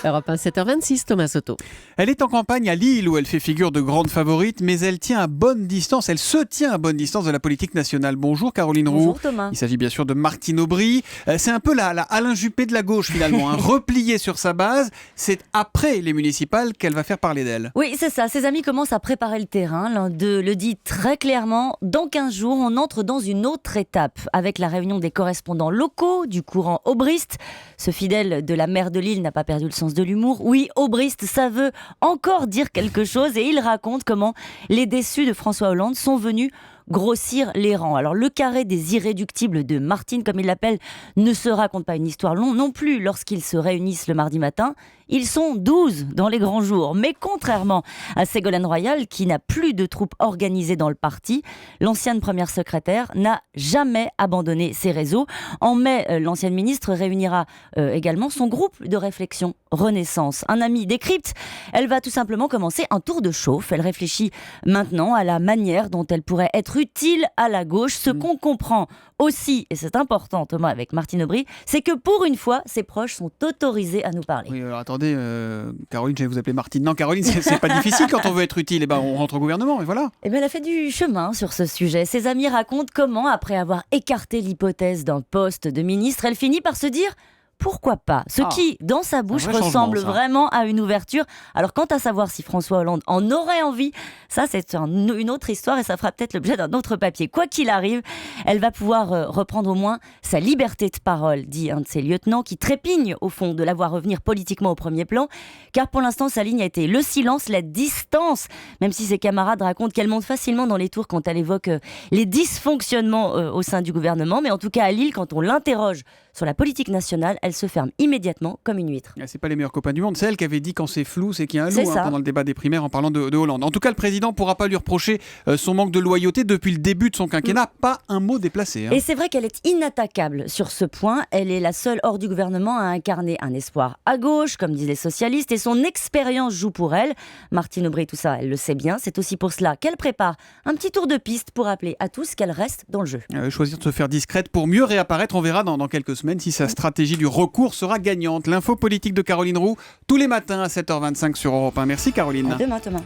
Europe 1, 7h26, Thomas Soto. Elle est en campagne à Lille où elle fait figure de grande favorite, mais elle tient à bonne distance, elle se tient à bonne distance de la politique nationale. Bonjour Caroline Roux. Bonjour Thomas. Il s'agit bien sûr de Martine Aubry. C'est un peu la Alain Juppé de la gauche finalement, repliée sur sa base. C'est après les municipales qu'elle va faire parler d'elle. Oui, c'est ça. Ses amis commencent à préparer le terrain. L'un d'eux le dit très clairement. Dans 15 jours, on entre dans une autre étape avec la réunion des correspondants locaux du courant aubriste. Ce fidèle de la maire de Lille n'a pas perdu le sens de l'humour. Oui, aubriste, ça veut encore dire quelque chose et il raconte comment les déçus de François Hollande sont venus grossir les rangs. Alors le carré des irréductibles de Martine, comme il l'appelle, ne se raconte pas une histoire longue non plus lorsqu'ils se réunissent le mardi matin. Ils sont 12 dans les grands jours. Mais contrairement à Ségolène Royal, qui n'a plus de troupes organisées dans le parti, l'ancienne première secrétaire n'a jamais abandonné ses réseaux. En mai, l'ancienne ministre réunira également son groupe de réflexion Renaissance. Un ami décrypte, elle va tout simplement commencer un tour de chauffe. Elle réfléchit maintenant à la manière dont elle pourrait être utile à la gauche. Ce qu'on comprend aussi, et c'est important Thomas avec Martine Aubry, c'est que pour une fois, ses proches sont autorisés à nous parler. Oui, alors attendez, Caroline, je vais vous appeler Martine. Non, Caroline, c'est pas difficile quand on veut être utile. On rentre au gouvernement et voilà. Eh bien, elle a fait du chemin sur ce sujet. Ses amis racontent comment, après avoir écarté l'hypothèse d'un poste de ministre, elle finit par se dire pourquoi pas. Ce qui, dans sa bouche, ressemble vraiment à une ouverture. Alors, quant à savoir si François Hollande en aurait envie, ça, c'est une autre histoire et ça fera peut-être l'objet d'un autre papier. Quoi qu'il arrive, elle va pouvoir reprendre au moins sa liberté de parole, dit un de ses lieutenants, qui trépigne, au fond, de la voir revenir politiquement au premier plan. Car pour l'instant, sa ligne a été le silence, la distance. Même si ses camarades racontent qu'elle monte facilement dans les tours quand elle évoque les dysfonctionnements au sein du gouvernement. Mais en tout cas, à Lille, quand on l'interroge sur la politique nationale, elle se ferme immédiatement comme une huître. C'est pas les meilleurs copains du monde. C'est elle qui avait dit quand c'est flou, c'est qu'il y a un loup pendant le débat des primaires en parlant de Hollande. En tout cas, le président ne pourra pas lui reprocher son manque de loyauté depuis le début de son quinquennat. Pas un mot déplacé. Et c'est vrai qu'elle est inattaquable sur ce point. Elle est la seule hors du gouvernement à incarner un espoir à gauche, comme disent les socialistes, et son expérience joue pour elle. Martine Aubry, tout ça, elle le sait bien. C'est aussi pour cela qu'elle prépare un petit tour de piste pour rappeler à tous qu'elle reste dans le jeu. Choisir de se faire discrète pour mieux réapparaître. On verra dans quelques semaines si sa stratégie du recours sera gagnante. L'info politique de Caroline Roux, tous les matins à 7h25 sur Europe 1. Merci Caroline. À demain Thomas.